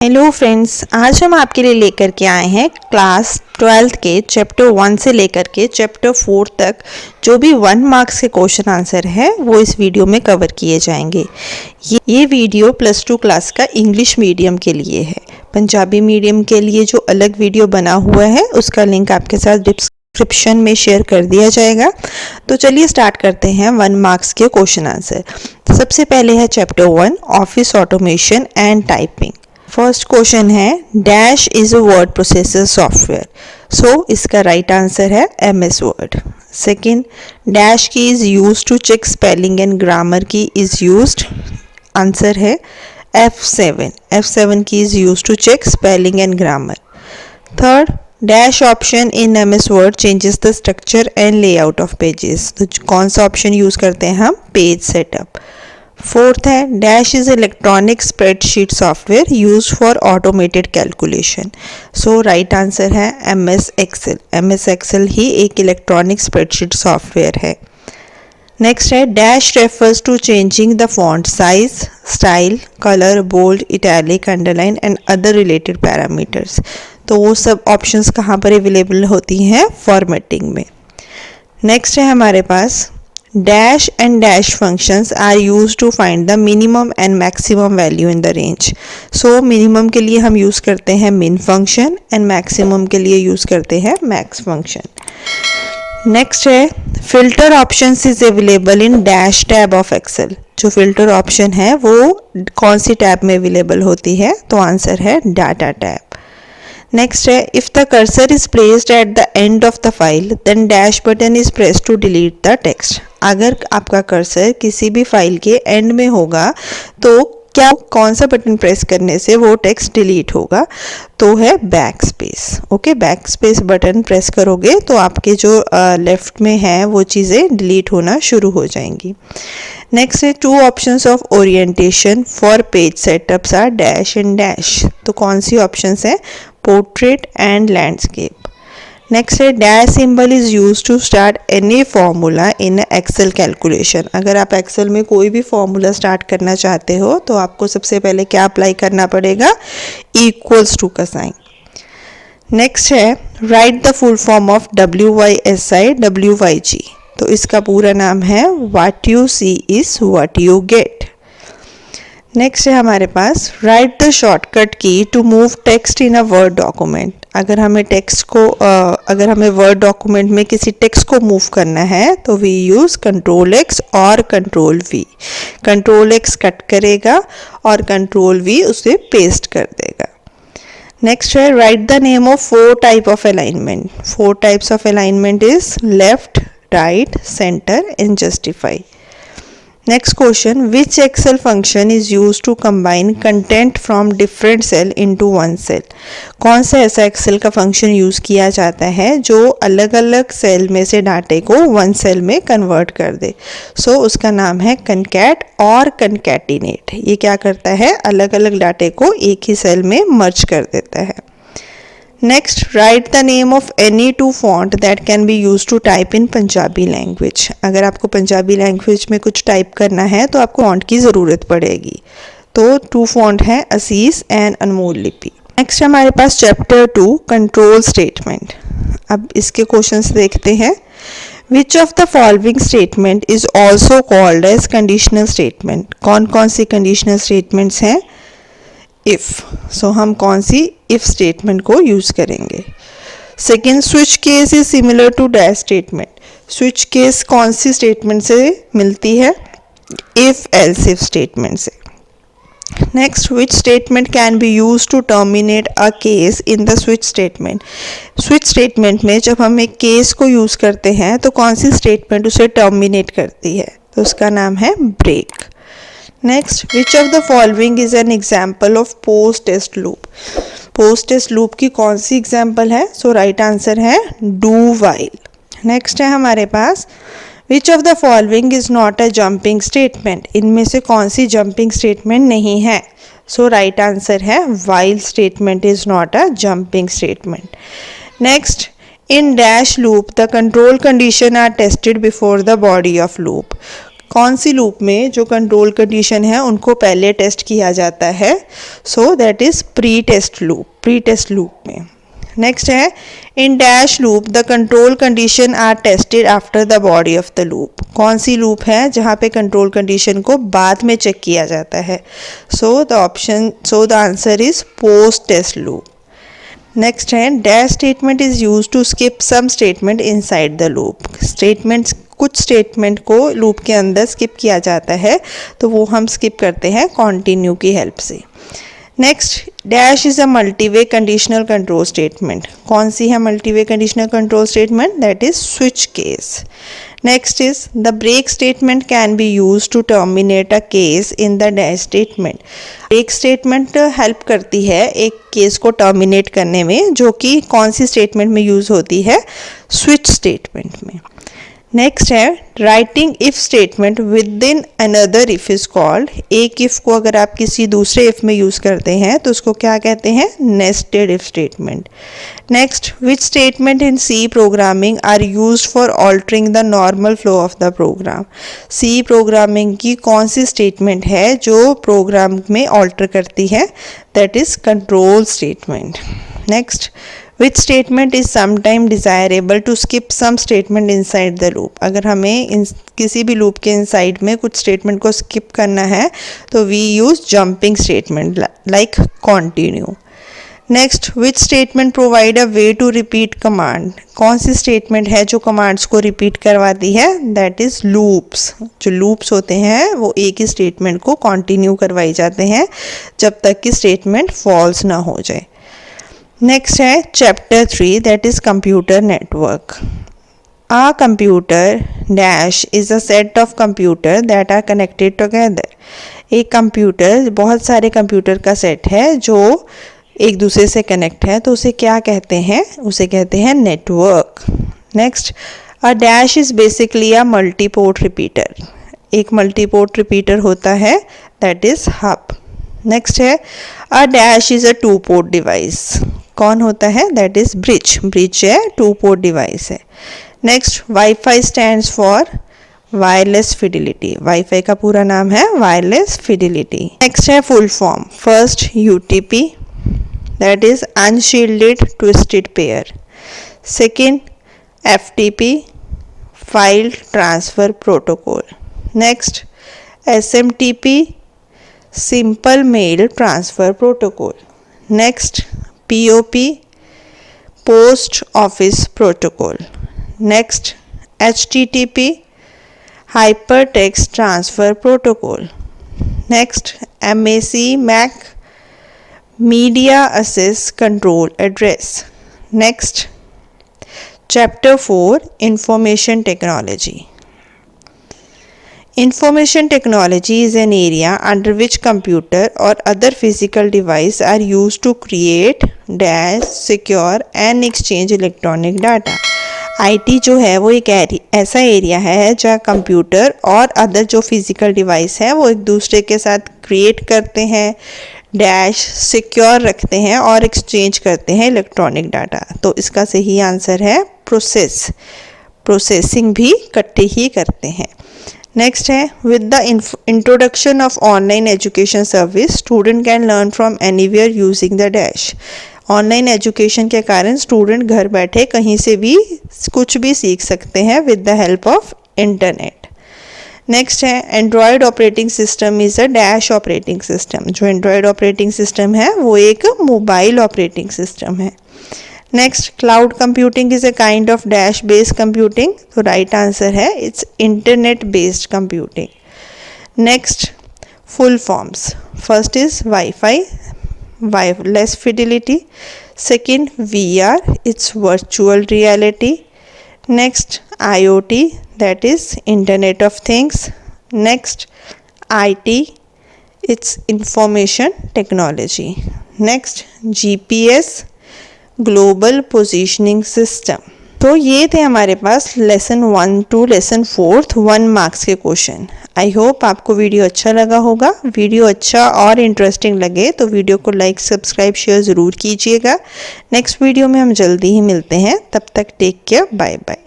Hello friends, आज हम आपके लिए लेकर के आए हैं क्लास 12th के चैप्टर 1 से लेकर के चैप्टर 4 तक जो भी 1 मार्क्स के क्वेश्चन आंसर है वो इस वीडियो में कवर किए जाएंगे। ये वीडियो +2 क्लास का इंग्लिश मीडियम के लिए है। पंजाबी मीडियम के लिए जो अलग वीडियो बना हुआ है उसका लिंक आपके साथ डिस्क्रिप्शन में शेयर कर दिया जाएगा। तो चलिए स्टार्ट करते हैं 1 मार्क्स के क्वेश्चन आंसर। सबसे पहले है chapter 1 office automation and typing. First question है dash is a word processor software. So इसका राइट आंसर है MS word. Second, dash key is use to check spelling and grammar key is used. Answer है F7 key is use to check spelling and grammar. Third, dash option in MS word changes the structure and layout of pages. तो कौन सा option use करते हैं हम? Page setup. Fourth है dash is electronic spreadsheet software use for automated calculation. So right answer है MS Excel. MS Excel ही एक इलेक्ट्रॉनिक स्प्रेडशीट सॉफ्टवेयर है। नेक्स्ट है dash refers to changing the font size, style, colour, bold, italic, underline and other related parameters. तो वो सब options कहाँ पर अवेलेबल होती हैं? फॉर्मेटिंग में। नेक्स्ट है हमारे पास dash and dash functions are used to find the minimum and maximum value in the range. So minimum के लिए हम यूज करते हैं min function and maximum के लिए यूज करते हैं max function. नेक्स्ट है filter options is available in dash tab of Excel. जो filter option है वो कौन सी टैब में अवेलेबल होती है? तो आंसर है डाटा टैब। नेक्स्ट है if the cursor is placed at the end of the file then dash button is press to delete the text. अगर आपका कर्सर किसी भी फाइल के एंड में होगा तो क्या कौन सा बटन प्रेस करने से वो टेक्स्ट डिलीट होगा? तो है back space. Okay, back space button press करोगे तो आपके जो लेफ्ट में है वो चीज़ें डिलीट होना शुरू हो जाएंगी। नेक्स्ट है two options of orientation for page setups are dash and dash. तो कौन सी ऑप्शंस है? Portrait and landscape. नेक्स्ट है dash symbol is use to start any formula in Excel calculation. अगर आप एक्सेल में कोई भी फॉर्मूला स्टार्ट करना चाहते हो तो आपको सबसे पहले क्या अप्लाई करना पड़ेगा? इक्वल्स टू का साइन। नेक्स्ट है write the full form of WYSI WYG। तो इसका पूरा नाम है what you see is what you get. Next है हमारे पास write the shortcut key to move text in a Word document. अगर हमें वर्ड डॉक्यूमेंट में किसी टेक्स्ट को मूव करना है तो वी यूज़ Ctrl+X और Ctrl+V। Ctrl+X कट करेगा और Ctrl+V उसे पेस्ट कर देगा। नेक्स्ट है write the name of 4 type of alignment. 4 types of alignment is left, right, centre and justify. Next question, which Excel function is used to combine content from different cell into one cell? कौन सा ऐसा Excel का function use किया जाता है जो अलग अलग सेल में से डाटे को वन सेल में कन्वर्ट कर दे? सो उसका नाम है concat और concatenate। ये क्या करता है? अलग अलग डाटे को एक ही सेल में मर्ज कर देता है। Next write the name of any 2 font that can be use to type in Punjabi language. अगर आपको पंजाबी लैंग्वेज में कुछ टाइप करना है तो आपको फॉन्ट की ज़रूरत पड़ेगी। तो 2 फॉन्ट हैं असीस एंड अनमोल लिपि। नेक्स्ट हमारे पास चैप्टर 2 कंट्रोल स्टेटमेंट। अब इसके क्वेश्चंस देखते हैं। Which of the following statement is also called as conditional statement. कौन कौन सी कंडीशनल स्टेटमेंट्स हैं? इफ़। सो हम कौन सी इफ़ स्टेटमेंट को यूज़ करेंगे? Second, switch case is similar to dash statement. Switch case कौन सी स्टेटमेंट से मिलती है? इफ एल्स इफ स्टेटमेंट से। Next, which statement can be use to terminate a case in the switch statement. Switch statement में जब हम एक केस को यूज़ करते हैं तो कौन सी स्टेटमेंट उसे टर्मिनेट करती है? तो उसका नाम है break. Next, which of the following is an example of post test loop. Post test loop की कौन सी एग्जाम्पल है? सो राइट आंसर है डू वाइल। नेक्स्ट है हमारे पास which of the following is not a jumping statement. इनमें से कौन सी जंपिंग स्टेटमेंट नहीं है? सो राइट आंसर है while statement is not a jumping statement. Next, in dash loop the control condition are tested before the body of loop. कौन सी loop में जो कंट्रोल कंडीशन है उनको पहले टेस्ट किया जाता है, so that is pre test loop में। नेक्स्ट है in dash loop the control condition are tested after the body of the loop. कौन सी लूप है जहाँ पे कंट्रोल कंडीशन को बाद में चेक किया जाता है, so the answer is post test loop. Next है dash statement is use to skip some statement inside the loop. कुछ स्टेटमेंट को लूप के अंदर स्किप किया जाता है तो वो हम स्किप करते हैं कॉन्टिन्यू की हेल्प से। Next dash is a multiway conditional control statement. कौन सी है multiway conditional control statement, that is switch case. Next is the break statement can be use to terminate a case in the dash statement. Break statement help करती है एक case को terminate करने में, जो कि कौन सी स्टेटमेंट में यूज होती है, स्विच स्टेटमेंट में। नेक्स्ट है writing if statement with in another if is called. एक इफ को अगर आप किसी दूसरे इफ में यूज करते हैं तो उसको क्या कहते हैं, nested if statement. Next which statement in C programming are used for altering the normal flow of the program. C programming की कौन सी स्टेटमेंट है जो प्रोग्राम में ऑल्टर करती है, that is control statement. Next which statement is sometime desirable to skip some statement inside the loop. अगर हमें किसी भी लूप के इनसाइड में कुछ स्टेटमेंट को स्किप करना है तो we use jumping statement like continue. Next which statement provide a way to repeat command. कौन सी स्टेटमेंट है जो कमांड्स को रिपीट करवाती है, दैट इज लूप्स। जो लूप्स होते हैं वो एक ही स्टेटमेंट को कॉन्टिन्यू करवाई जाते हैं जब तक कि स्टेटमेंट फॉल्स ना हो जाए। नेक्स्ट है chapter 3 that is computer network. A computer dash is a set of computer that are connected together. एक कंप्यूटर बहुत सारे कंप्यूटर का सेट है जो एक दूसरे से कनेक्ट है, तो उसे क्या कहते हैं, उसे कहते हैं network. Next a dash is basically a multiport repeater. एक मल्टीपोर्ट रिपीटर होता है, दैट इज हब। नेक्स्ट है a dash is a two port device. कौन होता है, दैट इज ब्रिज। ब्रिज है, टू पोर्ट डिवाइस है। Next wifi stands for wireless fidelity. Wifi का पूरा नाम है वायरलेस फिडिलिटी। नेक्स्ट है full form. First UTP that is unshielded twisted pair. Second FTP file transfer protocol. Next SMTP simple mail transfer protocol. Next POP post office protocol. Next HTTP hyper text transfer protocol. Next MAC media access control address. Next chapter 4 information technology. Information technology is an area under which computer or other physical device are used to create, dash, secure and exchange electronic data. IT जो है वो एक ऐसा area है जहाँ computer और other जो physical device है वो एक दूसरे के साथ क्रिएट करते हैं, डैश सिक्योर रखते हैं और एक्सचेंज करते हैं इलेक्ट्रॉनिक डाटा। तो इसका सही आंसर है प्रोसेसिंग भी इकट्ठे ही करते हैं। नेक्स्ट है with the introduction of online education service student can learn from anywhere using the dash. Online education के कारण स्टूडेंट घर बैठे कहीं से भी कुछ भी सीख सकते हैं with the help of internet. Next है Android operating system is a dash operating system. जो एंड्रॉयड ऑपरेटिंग सिस्टम है वो एक मोबाइल ऑपरेटिंग सिस्टम है। Next cloud computing is a kind of dash based computing. तो राइट आंसर है it's internet based computing. Next full forms. First is wifi wireless fidelity. Second VR it's virtual reality. Next IoT that is internet of things. Next IT it's information technology. Next GPS global positioning system. तो ये थे हमारे पास lesson 1 to lesson 4 1 marks के question. I hope आपको video अच्छा लगा होगा। Video अच्छा और इंटरेस्टिंग लगे तो वीडियो को लाइक सब्सक्राइब शेयर ज़रूर कीजिएगा। नेक्स्ट वीडियो में हम जल्दी ही मिलते हैं, तब तक टेक केयर, बाय बाय।